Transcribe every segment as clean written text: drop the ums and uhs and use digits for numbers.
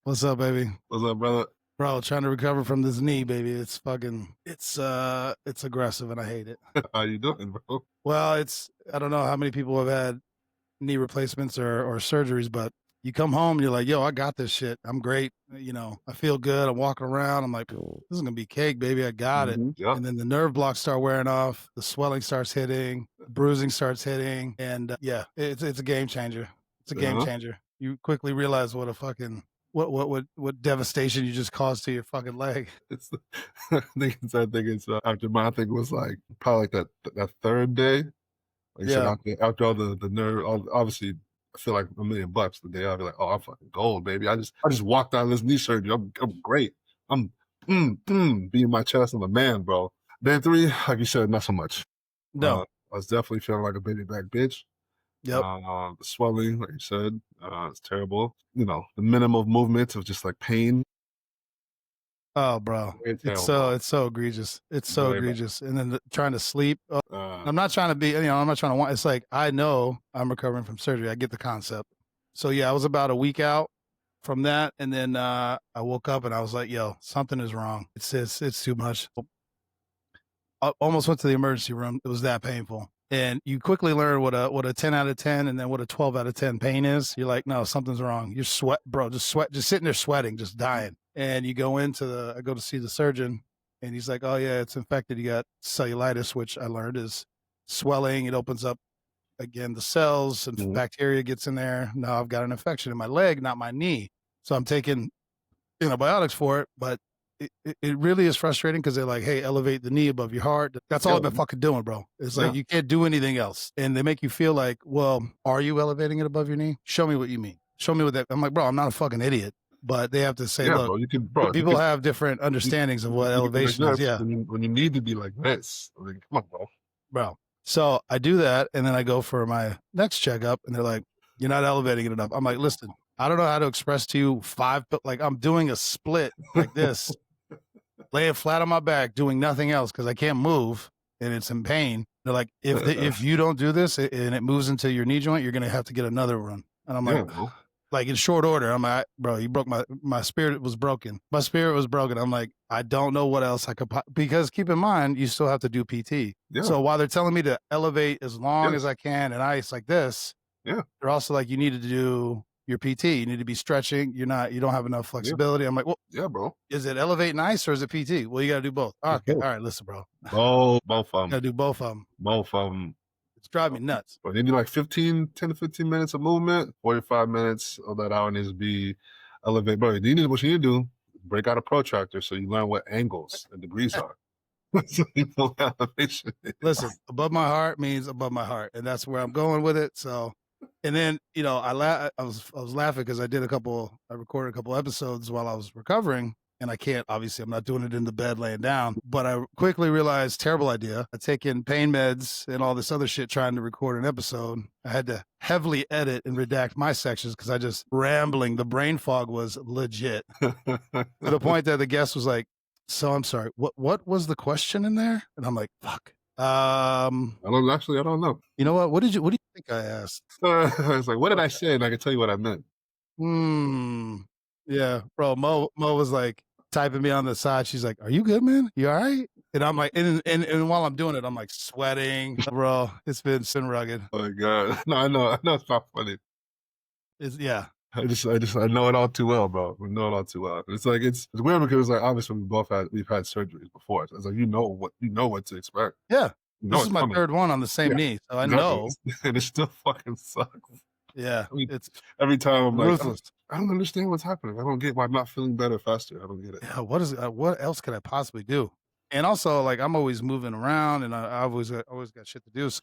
What's up, baby? What's up, brother? Bro, trying to recover from this knee, baby. It's it's aggressive and I hate it. How you doing, bro? Well, I don't know how many people have had knee replacements or surgeries, but you come home and you're like, yo, I got this shit. I'm great. I feel good. I'm walking around. I'm like, this is gonna be cake, baby. I got it. Yep. And then the nerve blocks start wearing off, the swelling starts hitting, the bruising starts hitting, and yeah, it's a game changer. It's a game changer. You quickly realize what a fucking what devastation you just caused to your fucking leg. It's I think it's after I think it was like probably like that third day. Like you said, Yeah. after all the nerve, obviously I feel like $1,000,000 the day. I'll be like, oh, I'm fucking gold, baby. I just walked out of this knee surgery. I'm great. I'm beating my chest. I'm a man, bro. Day three, like you said, not so much. No. I was definitely feeling like a baby back bitch. Yep. The swelling, like you said, it's terrible. The minimal movements of just like pain. Oh, bro. Very It's so egregious. It's so Very bad. egregious. And then trying to sleep. Oh, Uh, I'm not trying to be, I'm not trying to want, it's like, I know I'm recovering from surgery. I get the concept. So yeah, I was about a week out from that. And then, I woke up and I was like, yo, something is wrong. It's too much. I almost went to the emergency room. It was that painful. And you quickly learn what a 10 out of 10 and then what a 12 out of 10 pain is. You're like, no, something's wrong. You're just sitting there sweating, just dying. And you go I go to see the surgeon and he's like, oh yeah, it's infected. You got cellulitis, which I learned is swelling. It opens up again, the cells and bacteria gets in there. Now I've got an infection in my leg, not my knee. So I'm taking antibiotics for it, but it really is frustrating because they're like, hey, elevate the knee above your heart. That's all I've been fucking doing, bro. It's like, you can't do anything else. And they make you feel like, well, are you elevating it above your knee? Show me what you mean. Show me what that. I'm like, bro, I'm not a fucking idiot. But they have to say, look, bro, people have different understandings of what elevation is. Yeah. When you need to be like this, I mean, come on, bro. So I do that. And then I go for my next checkup and they're like, you're not elevating it enough. I'm like, listen, I don't know how to express to you but like I'm doing a split like this, laying flat on my back, doing nothing else because I can't move and it's in pain. They're like, if you don't do this and it moves into your knee joint, you're gonna have to get another one. And I'm like in short order, I'm like, bro, you broke my spirit was broken. My spirit was broken. I'm like, I don't know what else I could because keep in mind, you still have to do PT. Yeah. So while they're telling me to elevate as long as I can and ice like this, they're also like, you need to do your PT. You need to be stretching. You don't have enough flexibility. I'm like, well, yeah, bro. Is it elevate and ice or is it PT? Well, you got to do both. Okay. All right. Listen, bro. Both of them. Got to do both of them. Both of them. It's driving me nuts. But they need like 10 to 15 minutes of movement. 45 minutes of that hour needs to be elevate. Bro, what you need to do, break out a protractor so you learn what angles and degrees are. So you know what elevation is. Listen, above my heart means above my heart, and that's where I'm going with it. So, and then I was laughing because I recorded a couple episodes while I was recovering, and obviously I'm not doing it in the bed laying down, but I quickly realized, terrible idea. I take in pain meds and all this other shit trying to record an episode. I had to heavily edit and redact my sections because I just rambling. The brain fog was legit to the point that the guest was like, so I'm sorry, what was the question in there? And I'm like, fuck. I don't know. You know what? What do you think I asked? I was like, what did I say? And I can tell you what I meant. Yeah, bro. Mo was like typing me on the side. She's like, are you good, man? You all right? And I'm like, and while I'm doing it, I'm like sweating, bro. It's been rugged. Oh my God. No, I know it's not funny. Yeah. I know it all too well, bro. We know it all too well. It's like it's weird because like obviously we've had surgeries before. So it's like you know what to expect. Yeah. This is my third one on the same knee, so I know. And it still fucking sucks. Yeah. It's every time I'm ruthless. like, I don't understand what's happening. I don't get why I'm not feeling better faster. I don't get it. Yeah, what else could I possibly do? And also, like, I'm always moving around and I always got shit to do. So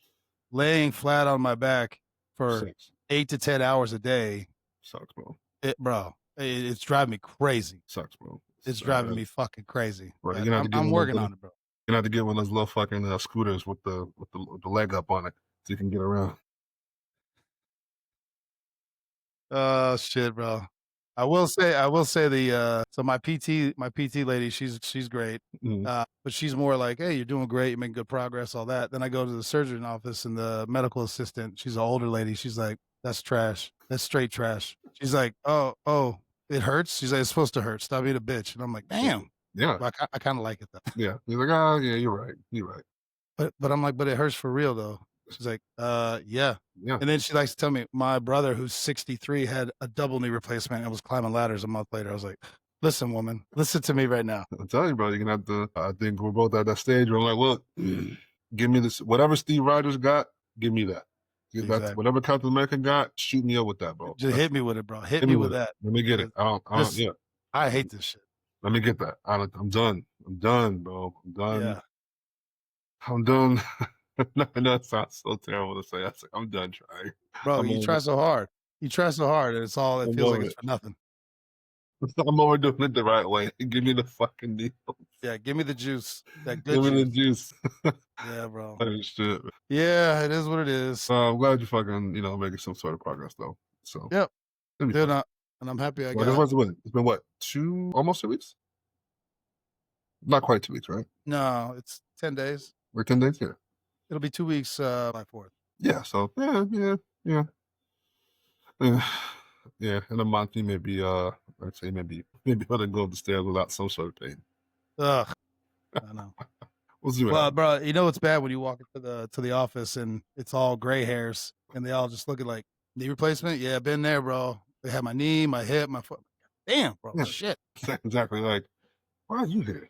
laying flat on my back for 8 to 10 hours a day. Sucks, bro. It's driving me crazy. Sucks, bro. It's driving me fucking crazy. Bro, I'm working on it, bro. You're gonna have to get one of those little fucking scooters with the leg up on it so you can get around. Oh shit, bro. I will say so my PT lady, she's great. But she's more like, hey, you're doing great, you're making good progress, all that. Then I go to the surgeon office and the medical assistant, she's an older lady, she's like, that's trash. That's straight trash. She's like, oh, It hurts. She's like, it's supposed to hurt. Stop being a bitch. And I'm like, damn. Yeah. But I kind of like it though. Yeah. He's like, oh, yeah, you're right. You're right. But I'm like, but it hurts for real though. She's like, yeah. Yeah. And then she likes to tell me, my brother, who's 63, had a double knee replacement and was climbing ladders a month later. I was like, listen, woman, listen to me right now. I'm telling you, bro, you're gonna have to. I think we're both at that stage where I'm like, look, give me this. Whatever Steve Rogers got, give me that. Exactly. Whatever Captain America got, shoot me up with that, bro. Just hit me with it, bro. Hit me with that. Let me get it. I don't. Yeah. I hate this shit. Let me get that. I'm done. I'm done, bro. I'm done. Yeah. I'm done. I know it sounds so terrible to say. I say, I'm done trying. Bro, you try so hard. You try so hard, and it feels like it's for nothing. I'm overdoing it the right way. Give me the fucking deal. Yeah, give me the juice. That good Give me the juice. Yeah, bro. Oh, shit. Yeah, it is what it is. I'm glad you're fucking, making some sort of progress though. So yep. Dude, and I'm happy I got it's been what, almost 2 weeks? Not quite 2 weeks, right? No, it's 10 days. We're 10 days, yeah. It'll be 2 weeks by 4th. Yeah, so yeah. Yeah, in a month you may be I'd say maybe able to go up the stairs without some sort of pain. Ugh. I know. We'll see what Well, happens. bro, you know what's bad when you walk into the office and it's all gray hairs and they all just looking like knee replacement? Yeah, been there, bro. They had my knee, my hip, my foot. Damn, bro. Yeah. Shit. Exactly. Like, why are you here?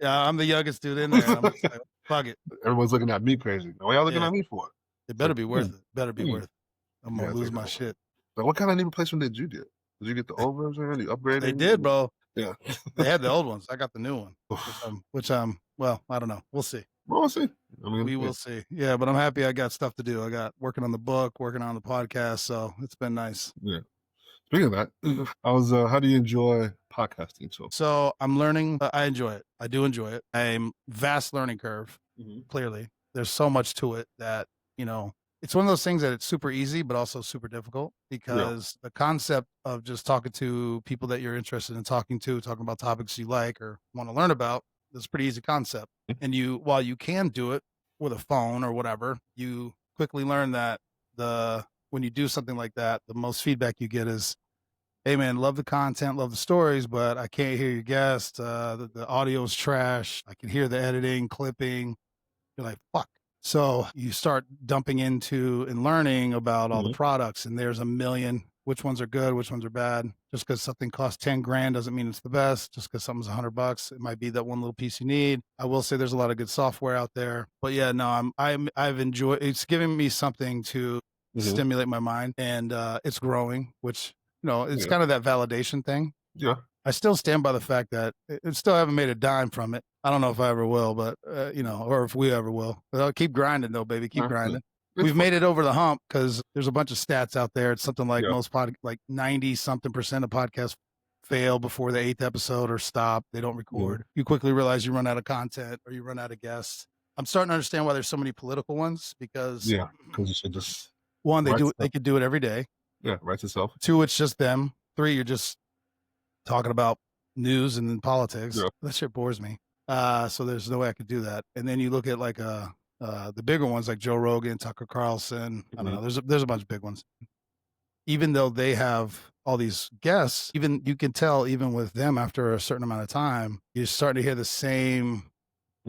Yeah, I'm the youngest dude in there. And I'm just like, fuck it. Everyone's looking at me crazy. What y'all looking at me for? It better be worth it. Better be worth it. I'm gonna lose my shit. But what kind of knee replacement did you get? Did you get the old version or the upgraded? They did, bro. Yeah. They had the old ones. I got the new one. Which well, I don't know. We'll see. We'll see. We will see. Yeah, but I'm happy I got stuff to do. I got working on the book, working on the podcast, so it's been nice. Yeah. Speaking of that, how do you enjoy podcasting? So I'm learning. I enjoy it. I do enjoy it. I'm vast learning curve. Clearly, there's so much to it that it's one of those things that it's super easy, but also super difficult because the concept of just talking to people that you're interested in talking about topics you like or want to learn about, is a pretty easy concept. And while you can do it with a phone or whatever, you quickly learn that when you do something like that, the most feedback you get is, hey man, love the content, love the stories, but I can't hear your guest. The audio is trash. I can hear the editing, clipping. You're like, fuck. So you start dumping into and learning about all the products, and there's a million, which ones are good, which ones are bad. Just because something costs 10 grand doesn't mean it's the best. Just because something's $100, it might be that one little piece you need. I will say there's a lot of good software out there, but yeah, no, I've enjoyed, it's giving me something to stimulate my mind, and it's growing, which, it's kind of that validation thing. Yeah. I still stand by the fact that I still haven't made a dime from it. I don't know if I ever will, but or if we ever will. But I'll keep grinding though, baby. Keep grinding. We've made it over the hump because there's a bunch of stats out there. It's something like like 90-something% of podcasts fail before the 8th episode or stop. They don't record. You quickly realize you run out of content or you run out of guests. I'm starting to understand why there's so many political ones because you should just one, they could do it every day. Yeah, writes itself. 2, it's just them. 3, you're just talking about news and then politics. Yeah. That shit bores me. So there's no way I could do that. And then you look at like the bigger ones like Joe Rogan, Tucker Carlson. I don't know. There's a bunch of big ones. Even though they have all these guests, even you can tell even with them after a certain amount of time, you're starting to hear the same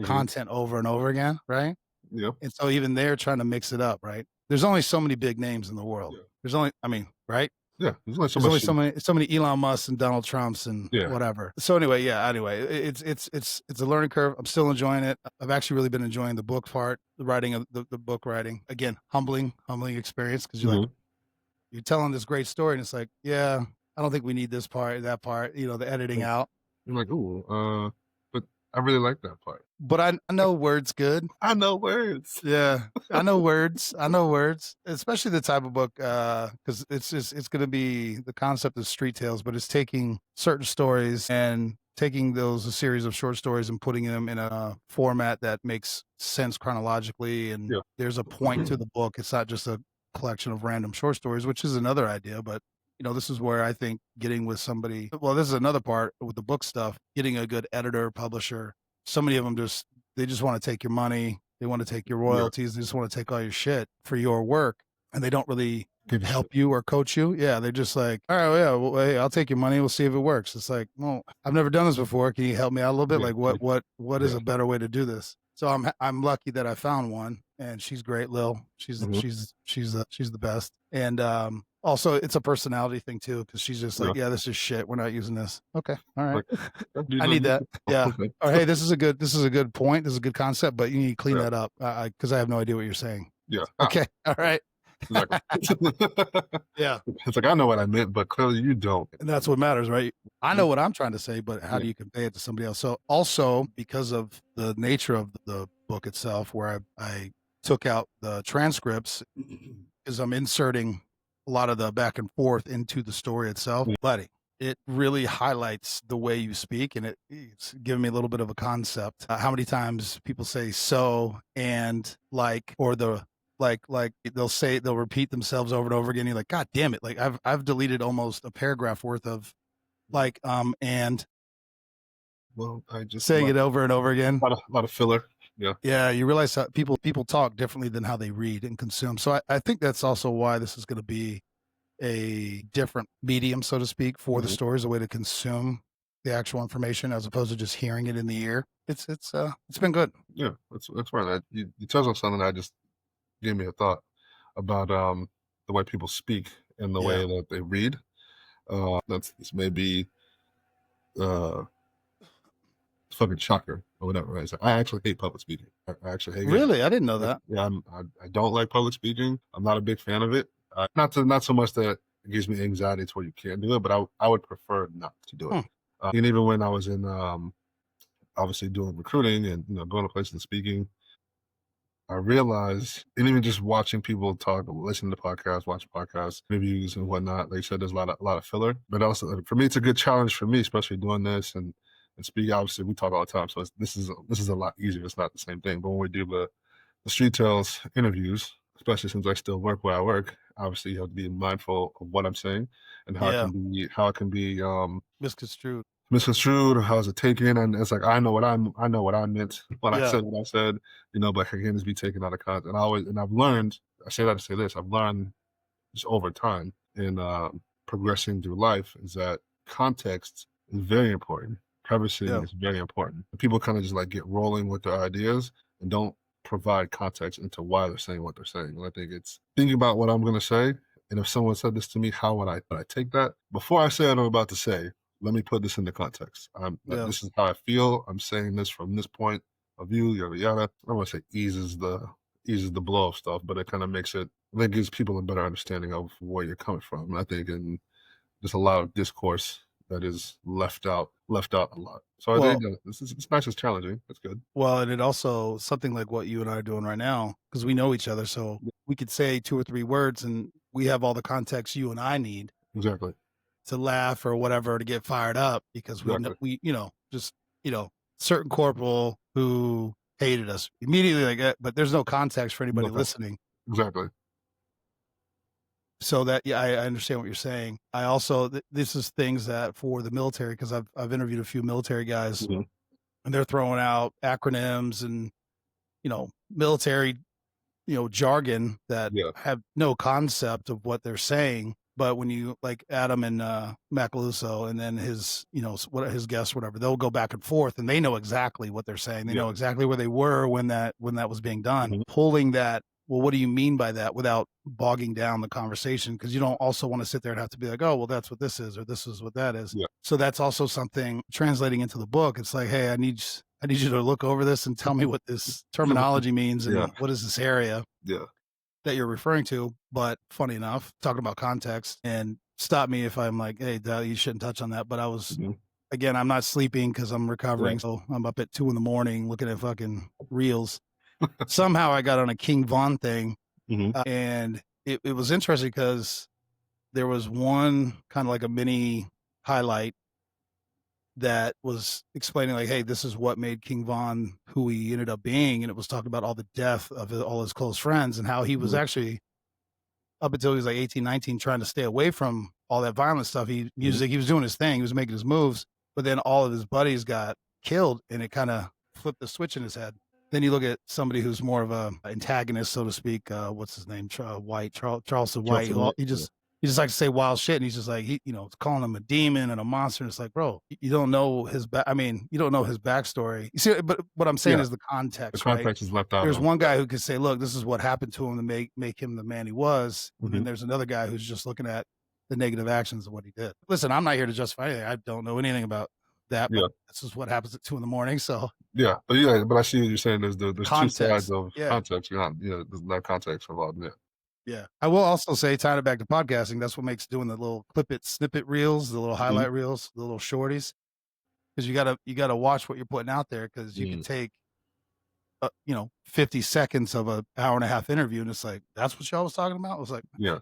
content over and over again, right? Yeah. And so even they're trying to mix it up, right? There's only so many big names in the world. Yeah. There's only, right? Yeah, there's only so many Elon Musks and Donald Trumps and whatever. So anyway, it's a learning curve. I'm still enjoying it. I've actually really been enjoying the book part, the writing of the book writing. Again, humbling experience because you're like, you're telling this great story and it's like, yeah, I don't think we need this part, that part, the editing out. You're like, ooh, but I really like that part. But I know words good. I know words. Yeah, I know words. I know words, especially the type of book because it's going to be the concept of street tales, but it's taking certain stories and taking a series of short stories and putting them in a format that makes sense chronologically. And there's a point to the book. It's not just a collection of random short stories, which is another idea, but this is where I think getting with somebody, this is another part with the book stuff, getting a good editor, publisher. So many of them they just want to take your money. They want to take your royalties. They just want to take all your shit for your work. and they don't really Give a help shit. you or coach you. Yeah, they're just like, all right, well, yeah, well, hey, I'll take your money. We'll see if it works. It's like, well, I've never done this before. Can you help me out a little bit? Yeah, Like, what is yeah. a better way to do this? So I'm lucky that I found one, and she's great, Lil. She's Mhm. she's the best. And also, it's a personality thing too, because she's just Yeah. like, yeah, this is shit. We're not using this. Okay, all right. Like, you I know, need you that. Yeah. okay. Or hey, this is a good point. This is a good concept, but you need to clean Yeah, that up because I have no idea what you're saying. yeah. Okay. All right. Exactly. Yeah. It's like, I know what I meant, but clearly you don't. And that's what matters, right? I know Mhm. what I'm trying to say, but how Yeah. do you convey it to somebody else? So also because of the nature of the book itself, where I took out the transcripts, is I'm inserting a lot of the back and forth into the story itself. Yeah. But it really highlights the way you speak, and it's giving me a little bit of a concept. How many times people say so and like, or the like they'll repeat themselves over and over again. You're like, God damn it! Like I've deleted almost a paragraph worth of like and Well, I just saying it over and over again. lot of filler. Yeah. Yeah, you realize how people talk differently than how they read and consume. So I think that's also why this is going to be a different medium, so to speak, for the Mhm. stories, a way to consume the actual information as opposed to just hearing it in the ear. It's been good. Yeah, that's right. You touched on something that just gave me a thought about the way people speak and the Yeah. way that they read. This may be uh fucking shocker or whatever. Right? So I actually hate public speaking. I actually hate it. Really? I didn't know that. Yeah, I don't like public speaking. I'm not a big fan of it. Not so much that it gives me anxiety to where you can't do it, but I would prefer not to do it. Hmm. And even when I was in obviously doing recruiting and going to places and speaking, I realized, and even just watching people talk, listening to podcasts, watching podcasts, interviews and whatnot, like you said, there's a lot of filler. But also for me, it's a good challenge for me, especially doing this and speaking. Obviously, we talk all the time, so this is a lot easier. It's not the same thing. But when we do the street tales interviews, especially since I still work where I work, obviously you have to be mindful of what I'm saying and Yeah. how it can be Misconstrued. misconstrued or how's it taken. And it's like I know what I meant when I Yeah. said what I said, but it can just be taken out of context. And I've learned, I say that to say this, I've learned just over time in progressing through life is that context is very important. Prefacing Yeah. is very important. People kind of just like get rolling with their ideas and don't provide context into why they're saying what they're saying. And I think it's thinking about what I'm going to say. And if someone said this to me, how would I take that? Before I say what I'm about to say, let me put this into context. Yeah. This is how I feel. I'm saying this from this point of view, yada yada. I don't want to say eases the blow of stuff, but it kind of makes it, I think, gives people a better understanding of where you're coming from. And I think in just a lot of discourse that is left out a lot. So I Well, think it's nice, it's challenging. That's good. well, and it also something like what you and I are doing right now, because we know each other, so we could say 2 or 3 words and we have all the context you and I need Exactly. to laugh or whatever to get fired up because we know Exactly. just certain corporal who hated us immediately like that, but there's no context for anybody No thanks. listening. Exactly. So that I understand what you're saying. I also this is things that for the military, because I've interviewed a few military guys Mhm. and they're throwing out acronyms and military jargon that Yeah. have no concept of what they're saying. But when you like Adam and Macaluso and then his, what his guests, whatever, they'll go back and forth and they know exactly what they're saying. They Yeah. know exactly where they were when that was being done. Mhm. Pulling that, well, what do you mean by that without bogging down the conversation? Because you don't also want to sit there and have to be like, oh, well, that's what this is, or this is what that is. Yeah. So that's also something translating into the book. It's like, hey, I need you to look over this and tell me what this terminology means Yeah. and what is this area Yeah. that you're referring to. But funny enough, talking about context, and stop me if I'm like, hey, you shouldn't touch on that. But I was, Mhm. again, I'm not sleeping because I'm recovering. Yeah. So I'm up at 2 a.m. looking at fucking reels. Somehow I got on a King Von thing. Mhm. And it was interesting because there was one kind of like a mini highlight that was explaining like, hey, this is what made King Von who he ended up being. And it was talking about all the death of all his close friends and how he was Mhm. actually up until he was like 18, 19, trying to stay away from all that violent stuff. Mhm. He was doing his thing. He was making his moves, but then all of his buddies got killed and it kind of flipped the switch in his head. Then you look at somebody who's more of a antagonist, so to speak. What's his name? Charleston White. Justin White, He yeah. just likes to say wild shit, and he's just like calling him a demon and a monster. And it's like, bro, you don't know his back. I mean, you don't know his backstory. You see, but what I'm saying Yeah, is the the context, right? context is left out There's of one yeah. guy who could say, look, this is what happened to him to make him the man he was, and then Mhm. there's another guy who's just looking at the negative actions of what he did. Listen, I'm not here to justify anything. I don't know anything about that, but Yeah, this is what happens at 2 a.m. So but I see what you're saying. There's two sides context, of yeah. context. There's that context involved. Yeah. Yeah. I will also say, tying it back to podcasting, that's what makes doing the little clip it, snippet reels, the little Mhm. highlight reels, the little shorties, because you gotta watch what you're putting out there, because you can Mm. take 50 seconds of a hour and a half interview, and it's like, that's what y'all was talking about. I was like, Yeah.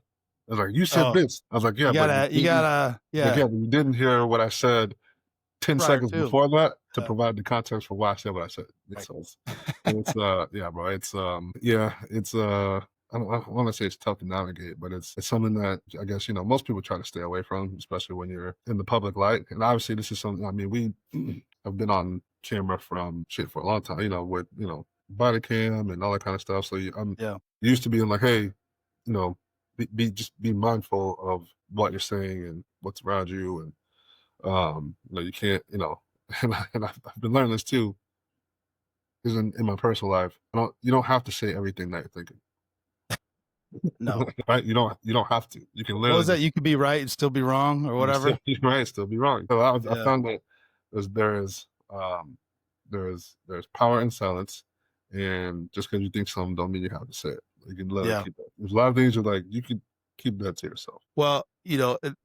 I was like, "You said oh, this." I was like, "Yeah, but yeah, you didn't hear what I said 10 prior seconds to, before that to yeah, provide the context for why I said what I said." Yeah, right. so yeah, bro, I don't wanna say it's tough to navigate, but it's something that I guess, most people try to stay away from, especially when you're in the public light, and obviously this is something I mean, we have been on camera from shit for a long time, with, body cam and all that kinda stuff, so I'm Yeah, used to being like, "Hey, you know, just be mindful of what you're saying and what's around you, and you can't, and I've been learning this too, is in my personal life. You don't have to say everything that you're thinking, no. right? You don't have to. You can What literally was that? just You could be right and still be wrong, or you can still whatever. be right, still be wrong. So I Yeah, found that there's power in silence, and just because you think something don't mean you have to say it. You can literally yeah. keep that. There's a lot of things you're like you could keep that to yourself. Well,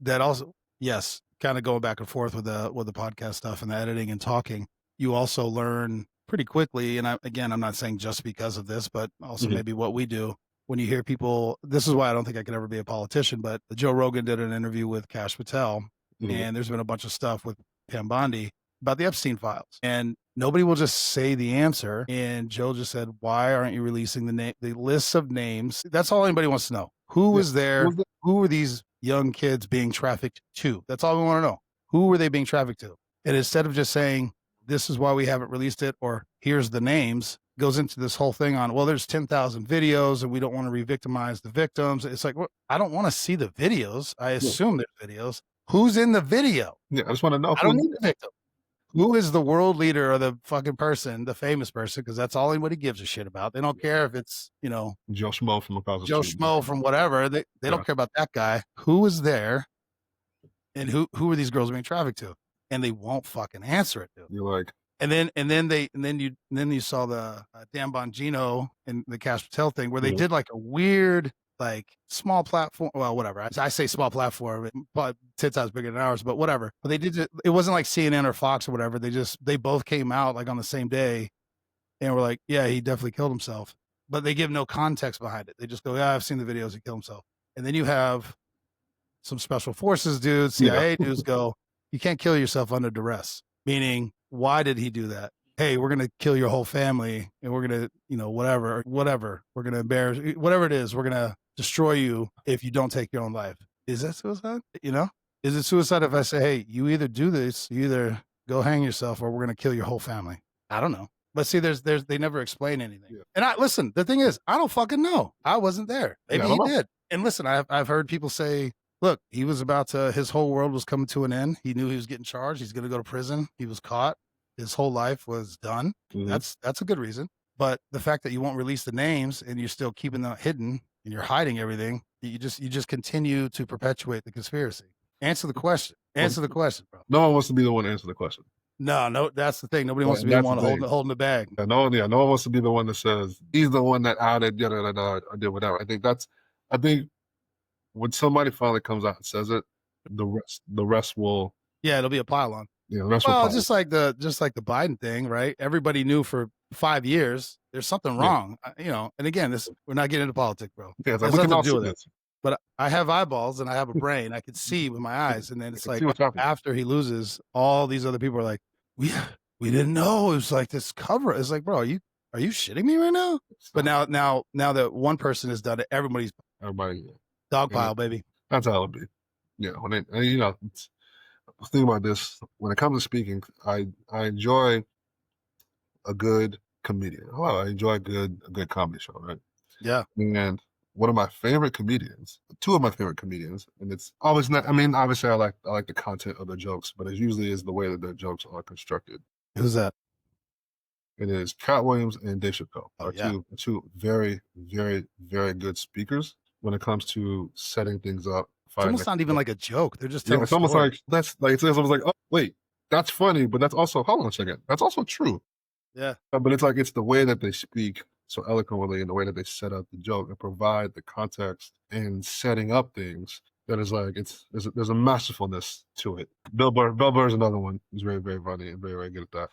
that also, yes, kind of going back and forth with the podcast stuff and the editing and talking, you also learn pretty quickly. And I'm not saying just because of this, but also Hmm. maybe what we do when you hear people. This is why I don't think I could ever be a politician. But Joe Rogan did an interview with Cash Patel, Hmm. and there's been a bunch of stuff with Pam Bondi about the Epstein files, and nobody will just say the answer. And Joe just said, "Why aren't you releasing the lists of names?" That's all anybody wants to know. Who Yeah. was there? Was that? Who were these young kids being trafficked to? That's all we want to know. Who were they being trafficked to? And instead of just saying, this is why we haven't released it, or here's the names, goes into this whole thing on, well, there's 10,000 videos and we don't want to re-victimize the victims. It's like, well, I don't want to see the videos. I Yeah. assume there's videos. Who's in the video? Yeah. I just want to know I don't who's need the victim. Who is the world leader or the fucking person, the famous person? Because that's all anybody gives a shit about. They don't care if it's, Joe Schmo from across the Joe street. Schmo from whatever. They Yeah. don't care about that guy. Who is there, and who are these girls being trafficked to? And they won't fucking answer it, dude. You're like, And then you saw the Dan Bongino and the Cash Patel thing, where they mhm. did like a weird, like, small platform. Well, whatever. I say small platform, but 10 times bigger than ours. But whatever. But they did it wasn't like CNN or Fox or whatever. They both came out like on the same day, and were like, yeah, he definitely killed himself. But they give no context behind it. They just go, yeah, I've seen the videos. He killed himself. And then you have some special forces dudes, Yeah. CIA dudes go, you can't kill yourself under duress. Meaning, why did he do that? Hey, we're gonna kill your whole family, and we're gonna, whatever. We're gonna embarrass whatever it is. We're gonna destroy you if you don't take your own life. Is that suicide? Is it suicide if I say, hey, you either do this, you either go hang yourself, or we're gonna kill your whole family? I don't know. But see, they never explain anything. Yeah. And listen. The thing is, I don't fucking know. I wasn't there. Yeah. Maybe I don't he know. did. And listen, I've heard people say, look, he was about to, his whole world was coming to an end. He knew he was getting charged. He's going to go to prison. He was caught. His whole life was done. Mhm. That's a good reason. But the fact that you won't release the names and you're still keeping them hidden and you're hiding everything, you just continue to perpetuate the conspiracy. Answer the question. Well, Answer the question, bro. no one wants to be the one to answer the question. No, that's the thing. Nobody wants to And be the that's the one thing. holding the bag. Yeah, no one wants to be the one that says he's the one that outed, yada yada, yada, or did whatever. I think when somebody finally comes out and says it, the rest will, Yeah, it'll be a pylon. the rest will Well, follow. just like the Biden thing, right? Everybody knew for 5 years there's something Yeah, wrong, And again, we're not getting into politics, bro. yeah. It's It like has we can nothing all to do see with it. this. But I have eyeballs and I have a brain. I can see with my eyes, and then I it's can see like what's happening. after he loses, all these other people are like, we didn't know it was like this cover. It's like, bro, are you shitting me right now? But now that one person has done it, everybody's Everybody, dog yeah, pile, baby. that's how it'll be. Yeah, think about this. When it comes to speaking, I enjoy a good comedian. Oh, I enjoy a good comedy show, right? Yeah. And one of my favorite comedians, two of my favorite comedians, and it's always not. I mean, obviously, I like the content of their jokes, but it usually is the way that their jokes are constructed. Who's that? It is Cat Williams and Dave Chappelle Oh are yeah. two very, very, very good speakers when it comes to setting things up. It's Finding almost not even like a joke. They're just yeah, telling it's almost stories. like that's like it's almost like, oh wait, that's funny, but that's also hold on a second, that's also true. Yeah. But it's like it's the way that they speak so eloquently and the way that they set up the joke and provide the context and setting up things that is like there's a masterfulness to it. Bill Burr is another one. He's very, very funny and very, very good at that.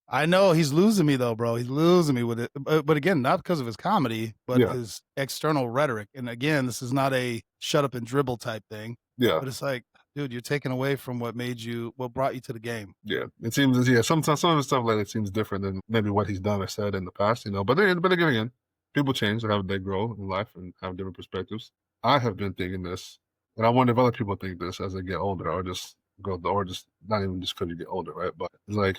I know he's losing me though, bro. He's losing me with it. But again, not because of his comedy, but Yeah, his external rhetoric. And again, this is not a shut up and dribble type thing. yeah. But it's like, dude, you're taking away from what brought you to the game. Yeah, it seems sometimes some of his stuff like it seems different than maybe what he's done or said in the past, you know. But again, people change and they grow in life and have different perspectives. I have been thinking this, and I wonder if other people think this as they get older, or just not even just because you get older, right? But it's like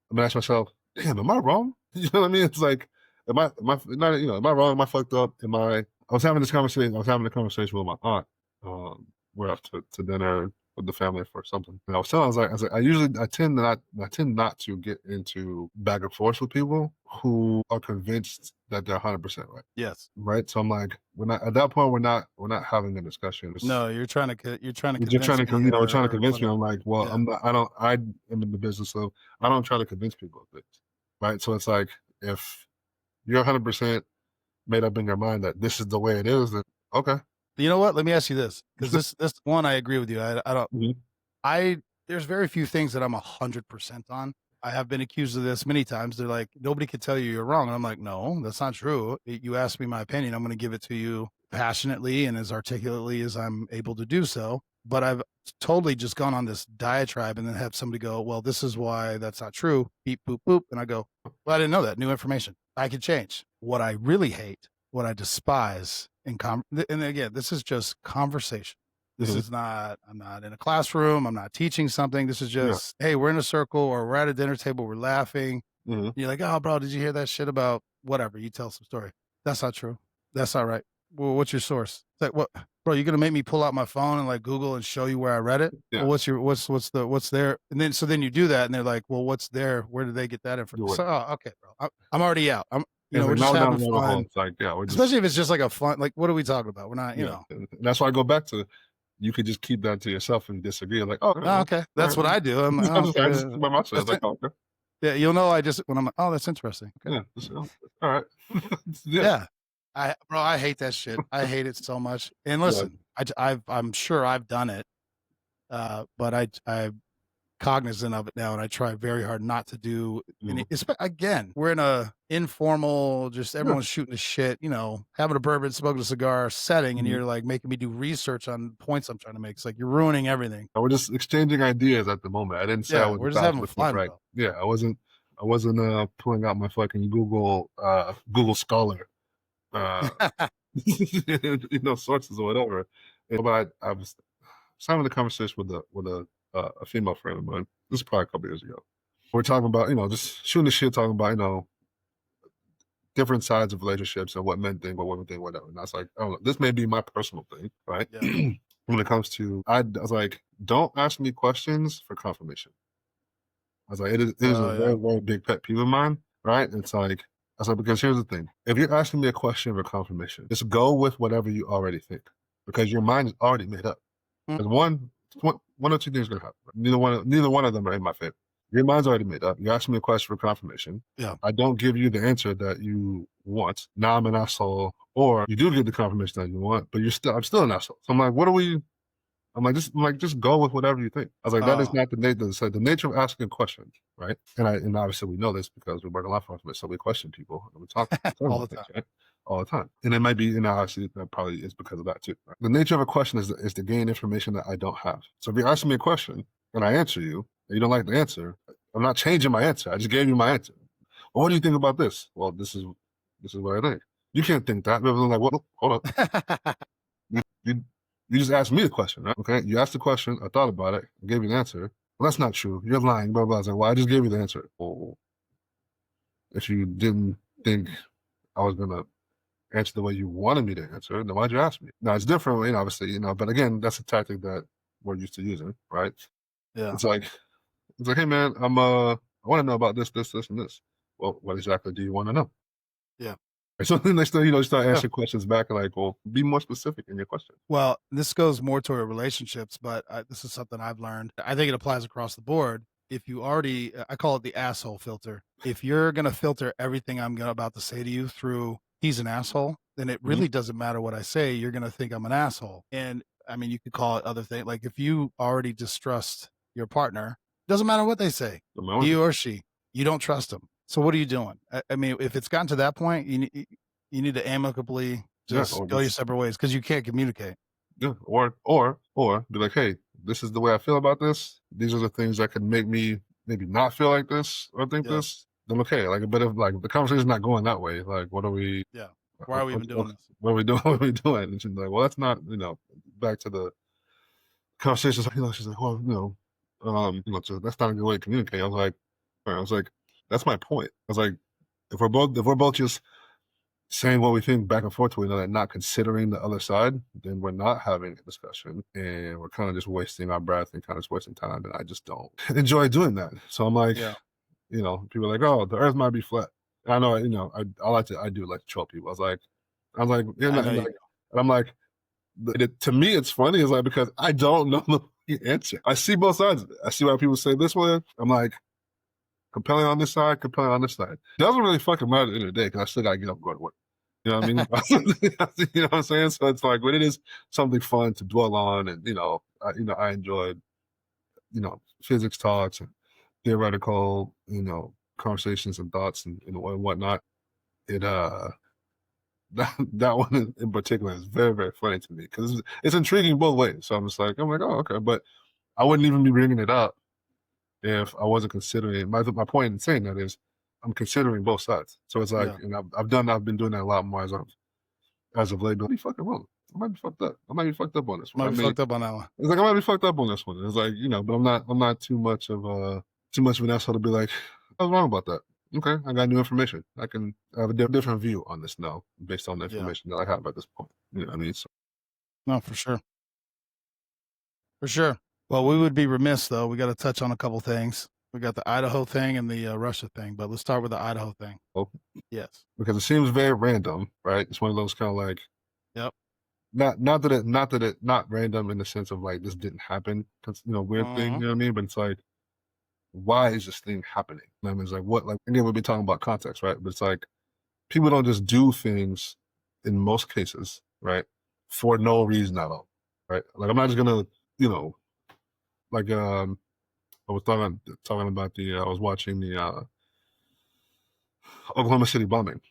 I'm gonna ask myself, damn, am I wrong? You know what I mean? It's like, am I not, am I wrong? Am I fucked up? I was having this conversation. I was having a conversation with my aunt. We're up to dinner with the family for something. And I was like, I tend not to get into back and forth with people who are convinced that they're 100% right. Yes. Right. So I'm like, we're not at that point. We're not having a discussion. No, you're trying to convince you're trying me to convince me. I'm like, well, yeah. I'm not. I am in the business, so I don't try to convince people of things. Right. So it's like if you're 100% made up in your mind that this is the way it is, then okay. You know what? Let me ask you this, because this one I agree with you. I don't. Mhm. There's very few things that I'm 100% on. I have been accused of this many times. They're like, nobody could tell you you're wrong. And I'm like, no, that's not true. You asked me my opinion. I'm going to give it to you passionately and as articulately as I'm able to do so. But I've totally just gone on this diatribe and then have somebody go, well, this is why that's not true. Beep, boop, boop. And I go, well, I didn't know that. New information. I can change. What I really hate, what I despise and again, this is just conversation. This Mhm. is not, I'm not in a classroom. I'm not teaching something. This is Yeah. just, hey, we're in a circle or we're at a dinner table. We're laughing. Mhm. You're like, oh, bro, did you hear that shit about whatever? You tell some story. That's not true. That's not right. Well, what's your source? It's like, what, bro, you're going to make me pull out my phone and like Google and show you where I read it? Yeah. Well, what's there? And then, so then you do that and they're like, well, what's there? Where did they get that information? So, oh, okay, bro. I'm already out. It's We're like just now having down the hole. fun. It's like, yeah, we're just Especially if it's just like a fun, like, what are we talking about? We're not, And that's why I go back to you could just keep that to yourself and disagree. Like, oh, Oh, okay. That's what I do. I'm like, oh, I just okay. keep my mouth shut. Like, oh, okay. Yeah, you'll know when I'm like, oh, that's interesting. Okay. Yeah, all right. Yeah. I hate that shit. I hate it so much. And listen, I'm sure I've done it, but I'm cognizant of it now, and I try very hard not to do any. Again, we're in a informal, just everyone's shooting the shit, having a bourbon, smoking a cigar setting, and you're like making me do research on points I'm trying to make. It's like you're ruining everything. We're just exchanging ideas at the moment. I didn't say I was we're just having fun, right. bro. Yeah, I wasn't pulling out my fucking Google Scholar, sources or whatever. But I was having a conversation with a female friend of mine. This is probably a couple years ago. We're talking about just shooting the shit, talking about different sides of relationships and what men think, what women think, whatever. And I was like, oh, this may be my personal thing, right? Yeah. When it comes to, I was like, don't ask me questions for confirmation. I was like, it is a very, very big pet peeve of mine, right? It's like, I was like, because here's the thing. If you're asking me a question for confirmation, just go with whatever you already think, because your mind is already made up. Because one or two things are going to happen. Neither one of them are in my favor. Your mind's already made up. You ask me a question for confirmation. Yeah. I don't give you the answer that you want. Now I'm an asshole. Or you do get the confirmation that you want, but I'm still an asshole. So I'm like, just go with whatever you think. I was like, that is not the nature. So the nature of asking questions, right? And obviously we know this because we work a lot from it. So we question people and we talk all the time. Right? All the time. And it might be, obviously that probably is because of that too. Right? The nature of a question is to gain information that I don't have. So if you're asking me a question and I answer you, and you don't like the answer, I'm not changing my answer. I just gave you my answer. Well, what do you think about this? Well, this is what I think. You can't think that. I'm like, well, hold up. you just asked me the question, right? Okay, you asked the question. I thought about it. I gave you the answer. Well, that's not true. You're lying. Blah blah. I was like, well, I just gave you the answer. Oh. If you didn't think I was gonna answer the way you wanted me to answer, then why'd you ask me? Now it's different, obviously, but again, that's a tactic that we're used to using, right? Yeah. It's like, hey man, I want to know about this, this, this, and this. Well, what exactly do you want to know? Yeah. So then next thing you start Yeah. answering questions back and like, well, be more specific in your question. Well, this goes more toward relationships, but this is something I've learned. I think it applies across the board. If you already, I call it the asshole filter. If you're going to filter everything about to say to you through he's an asshole, then it really doesn't matter what I say. You're going to think I'm an asshole. And I mean, you could call it other things. Like if you already distrust your partner, doesn't matter what they say, he or she, you don't trust them. So what are you doing? I mean, if it's gotten to that point, you need to amicably just go your separate ways because you can't communicate. Yeah, or be like, hey, this is the way I feel about this. These are the things that can make me maybe not feel like this or think this. Then okay, like, but if like the conversation's not going that way, like, what are we? Yeah, why are we even doing this? What are we doing? What are we doing? And she's like, well, that's not, back to the conversation. She's like, well, that's not a good way to communicate. I was like, that's my point. I was like, if we're both just saying what we think back and forth to each other and not considering the other side, then we're not having a discussion and we're kind of just wasting our breath and kind of just wasting time. And I just don't enjoy doing that. So I'm like, people are like, oh, the earth might be flat. And I know, I do like to troll people. I was like, and I'm like, to me, it's funny. It's like, because I don't know the answer. I see both sides. I see why people say this way. I'm like, compelling on this side, compelling on this side. Doesn't really fucking matter at the end of the day because I still gotta get up and go to work. You know what I mean? You know what I'm saying? So it's like, when it is something fun to dwell on, and I enjoyed, physics talks and theoretical, conversations and thoughts and whatnot. It that one in particular is very, very funny to me because it's intriguing both ways. So I'm like, oh okay, but I wouldn't even be bringing it up if I wasn't considering. My point in saying that is I'm considering both sides. So it's like, and I've been doing that a lot more as of late. But be fucking wrong. I might be fucked up. I might be fucked up on this one. Fucked up on that one. It's like I might be fucked up on this one. It's like, but I'm not too much of an asshole to be like, I was wrong about that. Okay, I got new information. I can have a different view on this now based on the information that I have at this point. You know what I mean? So, no, for sure. For sure. Well, we would be remiss though. We got to touch on a couple things. We got the Idaho thing and the Russia thing, but let's start with the Idaho thing. Oh, yes, because it seems very random, right? It's one of those kind of like, yep. Not random in the sense of like this didn't happen, weird thing, you know what I mean? But it's like, why is this thing happening? I mean, it's like, what, like, again, we've been talking about context, right? But it's like, people don't just do things in most cases, right, for no reason at all, right? Like, I'm not just gonna, like, I was talking about I was watching the Oklahoma City bombing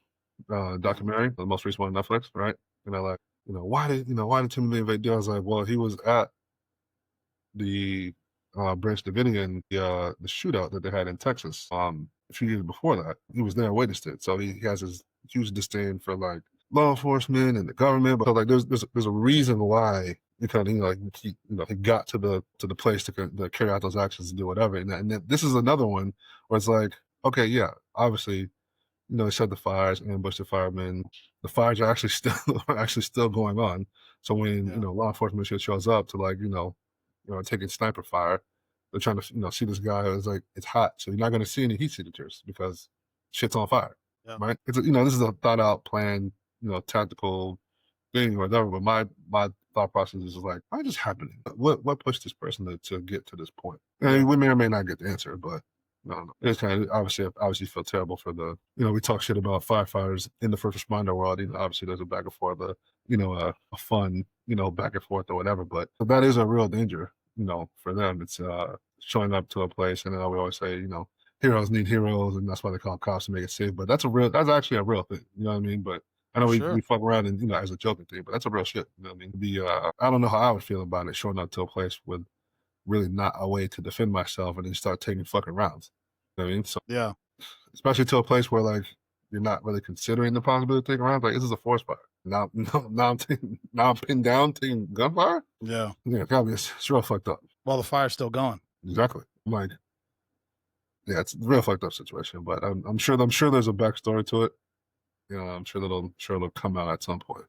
documentary, the most recent one on Netflix, right? And I like, why did Timothy McVeigh do? I was like, well, he was at the Branch Davidian, the shootout that they had in Texas a few years before that. He was there, witnessed it, so he has this huge disdain for like law enforcement and the government. But like, there's a reason why, because he got to the place to carry out those actions and do whatever. And this is another one where it's like, okay, yeah, obviously, they set the fires, ambushed the firemen. The fires are actually still going on. So when law enforcement shows up to like taking sniper fire, they're trying to see this guy. It's like, it's hot, so you're not going to see any heat signatures because shit's on fire, right? It's this is a thought out plan, tactical thing or whatever. But my thought process is like, why just happening? What pushed this person to get to this point? And we may or may not get the answer, but I don't know. It's kind of obviously feel terrible for the, we talk shit about firefighters in the first responder world. Obviously there's a back and forth, a fun, back and forth or whatever. But that is a real danger, for them. It's showing up to a place, and then we always say, heroes need heroes, and that's why they call cops to make it safe. But that's actually a real thing. You know what I mean? But I know we fuck around and as a joking thing, but that's a real shit. You know what I mean? I don't know how I would feel about it, showing up to a place with really not a way to defend myself and then start taking fucking rounds. You know what I mean? So yeah, especially to a place where like you're not really considering the possibility of taking rounds. Like, this is a forest fire. Now I'm pinned down taking gunfire. Yeah, it's real fucked up. While the fire's still going. Exactly. I'm like, Yeah, it's a real fucked up situation, but I'm sure there's a backstory to it. You know, I'm sure it'll come out at some point.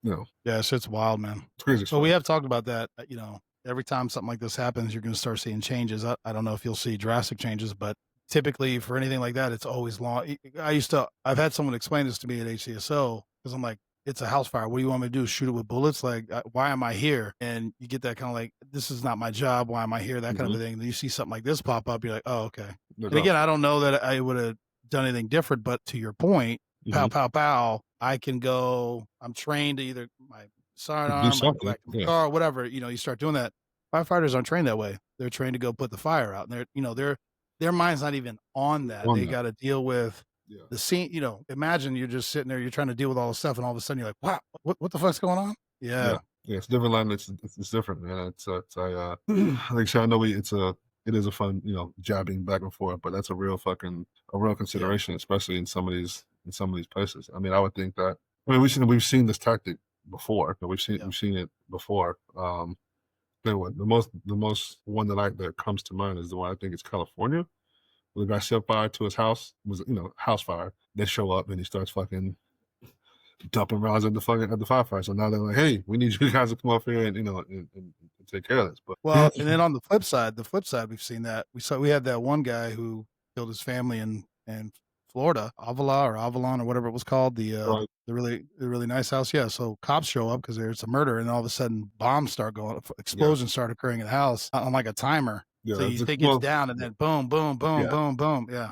You know, Yeah, shit's wild, man. it's crazy But we story. have talked about that. Every time something like this happens, you're going to start seeing changes. I don't know if you'll see drastic changes, but typically for anything like that, it's always long. I've had someone explain this to me at HCSO because I'm like, it's a house fire. What do you want me to do? Shoot it with bullets? Like, why am I here? And you get that kind of like, this is not my job. Why am I here? That kind of a thing. And then you see something like this pop up. You're like, oh, okay. No And again, doubt. I don't know that I would have done anything different, but to your point, pow, Mhm. pow, pow, I can go, I'm trained to either my To do sidearm, I go something. back to my Yeah. car, whatever, you start doing that. Firefighters aren't trained that way. They're trained to go put the fire out. And their mind's not even on that. On They that. got to deal with Yeah. the scene. Imagine you're just sitting there, you're trying to deal with all this stuff, and all of a sudden you're like, wow, what the fuck's going on? Yeah. Yeah. Yeah. It's different line. It's different, man. Like I said, I know it is a fun, jabbing back and forth, but that's a real Yeah. consideration, especially in some of these places. I mean, I would think that. I mean, we've seen this tactic before. Yeah. We've seen it before. The most one that comes to mind is the one I think it's California. Where the guy set fire to his house, was house fire. They show up and he starts fucking dumping rounds at the firefighter. So now they're like, hey, we need you guys to come up here and and take care of this. But Well, and then on the flip side, we've seen that we had that one guy who killed his family in Florida, Avalon or whatever it was called, right, the really nice house. Yeah, so cops show up because there's a murder, and all of a sudden bombs start going, yeah, explosions start occurring in the house on like a timer. So yeah, you think it's down, and then boom, boom, boom, yeah, boom, boom. Yeah,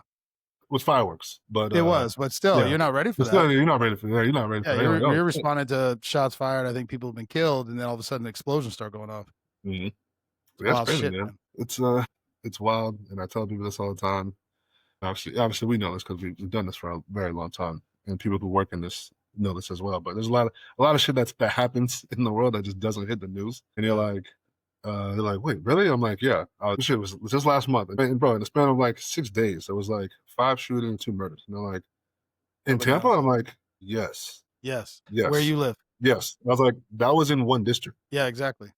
with fireworks. But it was, but still, yeah, you're not ready for but still, that. you're not ready for that. You're not ready Yeah, for that. You're like, oh you're shit. responding to shots fired. I think people have been killed, and then all of a sudden explosions start going off. Mhm. It's That's wild crazy, shit, man. man. It's wild, and I tell people this all the time. Obviously, we know this because we've done this for a very long time, and people who work in this know this as well. But there's a lot of shit that happens in the world that just doesn't hit the news, and Yeah. they're like, wait, really? I'm like, yeah. This shit was just last month, and bro, in the span of like 6 days, there was like 5 shootings, 2 murders. And they're like, in Tampa, Bananas. I'm like, yes, Yes. Where yes, you live. yes. I was like, that was in one district. Yeah, exactly.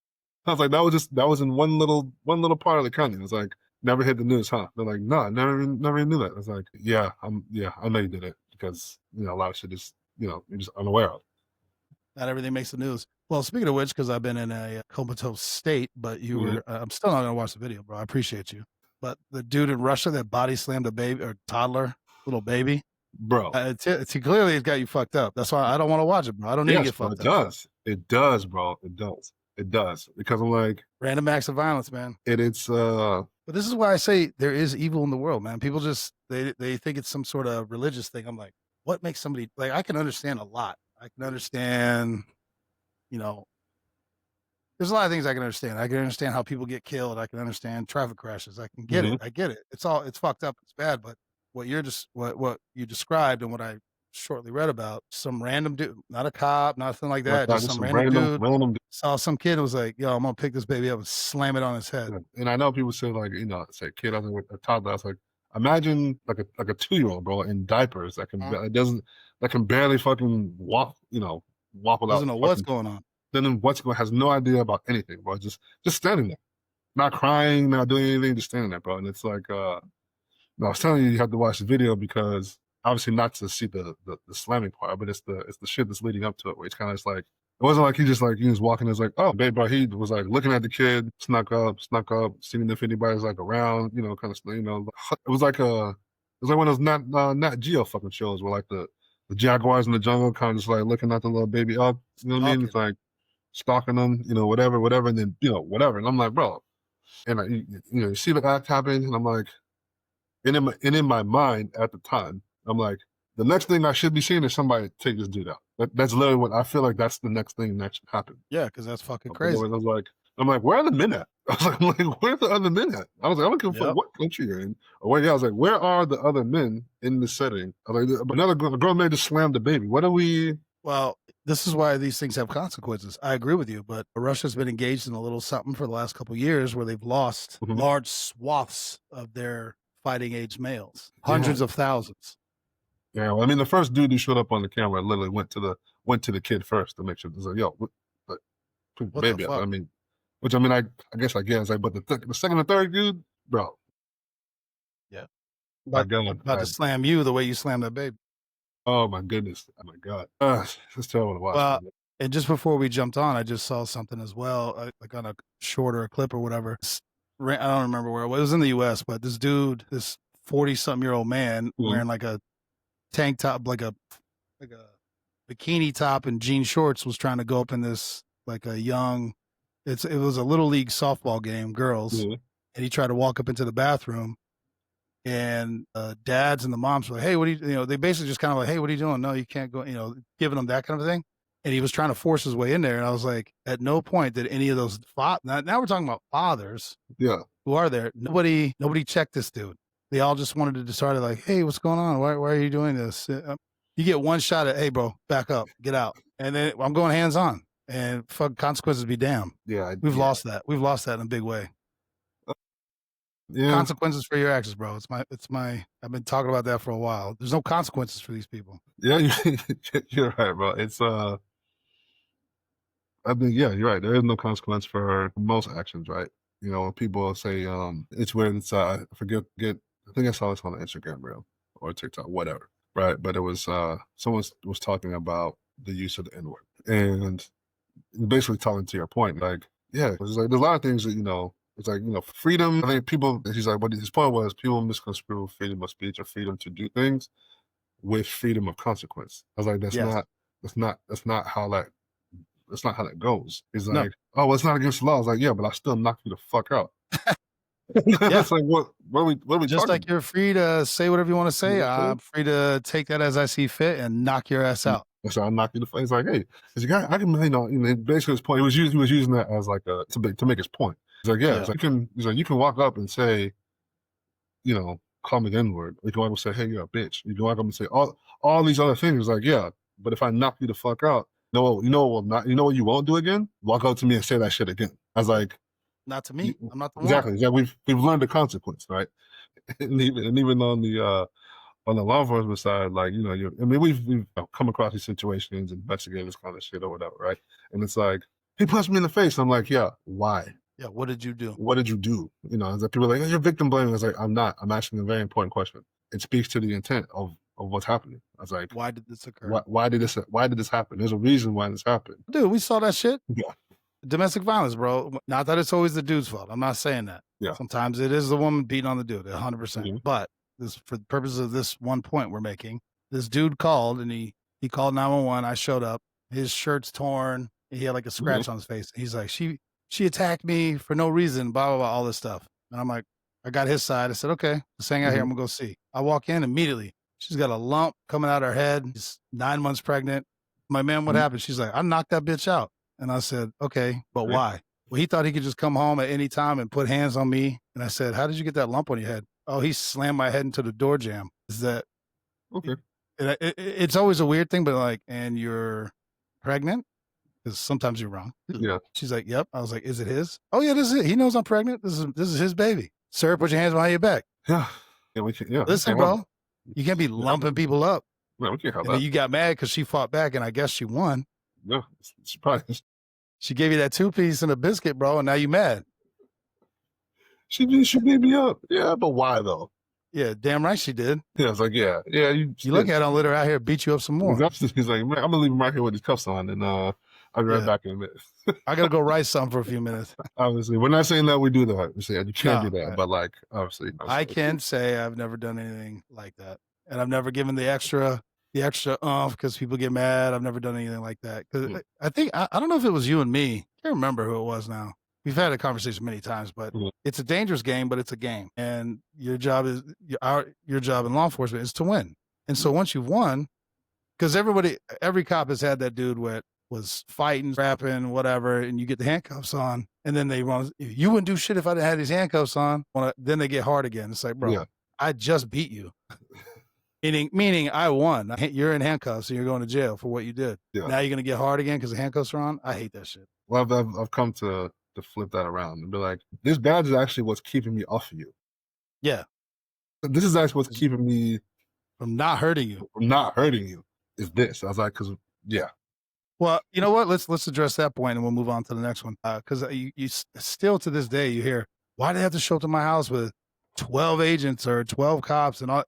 I was like, that was in one little part of the county. It was like, never hit the news, huh? They're like, no, never even knew that. I was like, yeah, I know you did it because a lot of shit is you're just unaware of. Not everything makes the news. Well, speaking of which, because I've been in a comatose state, but Mhm. I'm still not going to watch the video, bro. I appreciate you. But the dude in Russia that body slammed a baby or toddler, little baby, Bro, it's clearly it's got you fucked up. That's why I don't want to watch it, bro. I don't need to yes, get bro, fucked it up. does. It does, bro. It does because I'm like, Random acts of violence, man. it's But this is why I say there is evil in the world, man. People just they think it's some sort of religious thing. I'm like, what makes somebody like? I can understand a lot. I can understand, you know, there's a lot of things I can understand. I can understand how people get killed. I can understand traffic crashes. I can get it. mhm. I get it. It's fucked up. It's bad. But what you described and what I shortly read about, some random dude, not a cop, nothing like Like that, that, just just some some random dude random. saw some kid and was like, yo, I'm gonna pick this baby up and slam it on his head. And I know people say like, say kid, I was like a toddler. I was like, imagine like a 2-year-old, bro, in diapers that can barely fucking walk, walk Doesn't without know what's fucking. going on. Then what's going has no idea about anything, bro. Just standing there, not crying, not doing anything, just standing there, bro. And it's like, no, I was telling you, you have to watch the video because obviously not to see the slamming part, but it's the shit that's leading up to it, where it's kind of just like it wasn't like he was walking. It's like, oh, babe, bro. He was like looking at the kid, snuck up, seeing if anybody's like around, kind of, It was like one of those not Geo fucking shows where like the jaguars in the jungle kind of just like looking at the little baby up. You know what I mean? It's Talking. like stalking them, whatever, and then whatever. And I'm like, bro, and you see the act happen, and I'm like. And in my mind at the time, I'm like, the next thing I should be seeing is somebody take this dude out. That's literally what I feel like. That's the next thing that should happen. Yeah, because that's fucking But crazy. I'm like, where are the men at? I'm like, where are the other men at? I was like, I don't give a fuck Yep. what country you're in. Or where, yeah, I was like, where are the other men in this setting? I was like, another girl may just slammed the baby. What are we? Well, this is why these things have consequences. I agree with you, but Russia's been engaged in a little something for the last couple of years where they've lost Mhm. large swaths of their fighting age males, Yeah, hundreds of thousands. yeah. Well, I mean, the first dude who showed up on the camera literally went to the kid first to make sure. It's like, yo, pick the What the baby up. fuck? I guess I guess like, but the second and third dude, bro, My God. About to slam you the way you slammed that baby. Oh my goodness. Oh my God. It's terrible to watch, Well, man. and just before we jumped on, I just saw something as well, like on a shorter clip or whatever. I don't remember where it was. It was in the U.S., but this dude, this 40-something-year-old man wearing like a tank top, like a bikini top and jean shorts, was trying to go up in this like a young. It was a little league softball game, girls, Yeah. and he tried to walk up into the bathroom, and dads and the moms were like, "Hey, what are you?" They basically just kind of like, "Hey, what are you doing? No, you can't go." Giving them that kind of thing. And he was trying to force his way in there, and I was like, at no point did any of those now we're talking about fathers, Yeah. who are there. Nobody checked this dude. They all just wanted to decide like, "Hey, what's going on? Why are you doing this?" You get one shot at, "Hey, bro, back up, get out," and then I'm going hands on, and fuck, consequences be damned. Yeah. We've lost that. We've lost that in a big way. Yeah. Consequences for your actions, bro. It's my. I've been talking about that for a while. There's no consequences for these people. Yeah. You're right, bro. It's I think, yeah, you're right. There is no consequence for most actions, right? When people say, it's weird. It's I I think I saw this on an Instagram reel or TikTok, whatever, right? But it was someone was talking about the use of the N word, and basically telling to your point, like, yeah, it's like there's a lot of things that it's like freedom. I think people. He's like, what his point was, people misconstrue freedom of speech or freedom to do things with freedom of consequence. I was like, Yes. that's not how that goes. He's No. like, oh, well, it's not against the law. I was like, yeah, but I still knock you the fuck out. Yeah. It's like, what are we Just talking like you're free to say whatever you want to say, about? I'm free to take that as I see fit and knock your ass out. So I knock you the fuck. He's like, hey, he's like, I can, basically his point. He was using that as like to make his point. He's like, yeah, Yeah. it's like you can walk up and say, call me the N-word. You can walk up and say, hey, you're a bitch. You can walk up and say all these other things. Like, yeah, but if I knock you the fuck out, what you won't do again? Walk up to me and say that shit again. I was like, Not to me. I'm not the exactly. one. Yeah, we've learned the consequence, right? and even on the law enforcement side, like, we've come across these situations, investigating this kind of shit or whatever, right? And it's like, he punched me in the face. I'm like, yeah, why? Yeah. What did you do? What did you do? It's like people are like, oh, you're victim blaming. I was like, I'm not. I'm asking a very important question. It speaks to the intent of what's happening. I was like, Why did this occur? why did this happen? There's a reason why this happened. Dude, we saw that shit. Yeah. Domestic violence, bro. Not that it's always the dude's fault. I'm not saying that. Yeah. Sometimes it is the woman beating on the dude, 100%. Mhm. But for the purposes of this one point we're making, this dude called and he called 911. I showed up. His shirt's torn. He had like a scratch on his face. He's like, she attacked me for no reason, blah, blah, blah, all this stuff. And I'm like, I got his side. I said, okay, let's hang out here. I'm gonna go see. I walk in immediately. She's got a lump coming out her head. She's 9 months pregnant. My man, what happened? She's like, I knocked that bitch out. And I said, okay, but why? Well, he thought he could just come home at any time and put hands on me. And I said, how did you get that lump on your head? Oh, he slammed my head into the door jamb. Is that Okay? It's always a weird thing, but like, and you're pregnant? Because sometimes you're wrong. Yeah. She's like, yep. I was like, is it his? Oh yeah, this is it. He knows I'm pregnant. This is his baby. Sir, put your hands behind your back. Yeah. Yeah. We can. Yeah. Listen, bro, you can't be lumping people up. No, we can't have And that. then you got mad because she fought back, and I guess she won. Yeah. It's probably. She gave you that 2-piece and a biscuit, bro, and now you mad. She beat me up. Yeah, but why though? Yeah, damn right she did. Yeah, it's like, yeah. You look at her and let her out here beat you up some more. He's like, man, I'm gonna leave him right here with his cuffs on, and I'll be right back in a minute. I gotta go write something for a few minminutes. Obviously, we're not saying that we do that. We say you can't do that, but like, obviously, I can say I've never done anything like that, and I've never given the extra because people get mad. I've never done anything like that. Because I think I don't know if it was you and me. I can't remember who it was now. We've had a conversation many times, but it's a dangerous game, but it's a game. And your job is your job in law enforcement is to win. And so once you've won, because every cop has had that dude where was fighting, rapping, whatever, and you get the handcuffs on, and then they run. You wouldn't do shit if I didn't have these handcuffs on. Then they get hard again. It's like, bro, I just beat you. Meaning I won. You're in handcuffs and you're going to jail for what you did. Yeah. Now you're going to get hard again because the handcuffs are on? I hate that shit. Well, I've come to flip that around and be like, this badge is actually what's keeping me off of you. Yeah. This is actually what's keeping me from not hurting you. From not hurting you is this. I was like, because, yeah. Well, you know what? Let's address that point and we'll move on to the next one. Because you still to this day, you hear, why do they have to show up to my house with 12 agents or 12 cops and all.